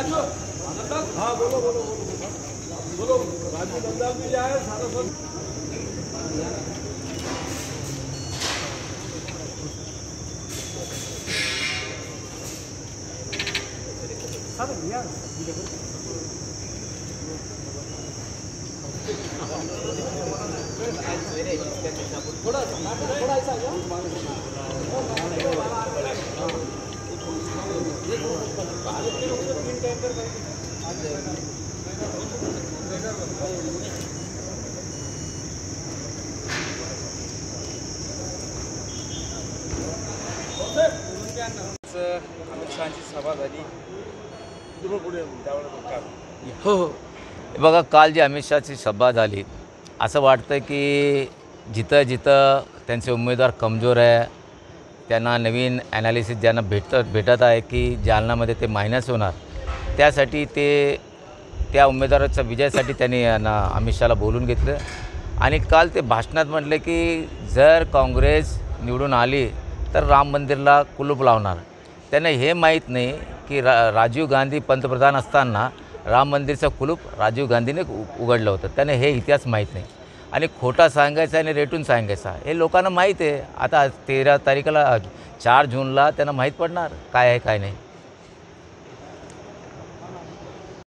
हाँ बोलो बोलो बोलो बोलो राजू नंदलाल भी आए सारा सब थोड़ा ऐसा अमित शहाची सभा झाली हो हो बघा, काल जी अमित शहाची सभा झाली, असं वाटतं की जिथं जिथं त्यांचे उमेदवार कमजोर आहे, त्यांना नवीन ॲनालिसिस ज्यांना भेटत आहे की जालन्यामध्ये ते मायनस होणार, त्यासाठी ते त्या उमेदवाराच्या विजयासाठी त्यांनी अमित शहाला बोलून घेतलं. आणि काल ते भाषणात म्हटले की जर काँग्रेस निवडून आली तर राम मंदिरला कुलूप लावणार. त्यांना हे माहीत नाही की राजीव गांधी पंतप्रधान असताना राम मंदिरचं कुलूप राजीव गांधीने उघडलं होतं. त्यांना हे इतिहास माहीत नाही आणि खोटा सांगायचा आणि रेटून सांगायचा हे लोकांना माहीत आहे. आता 13 तारखेला 4 जूनला त्यांना माहीत पडणार काय आहे काय नाही.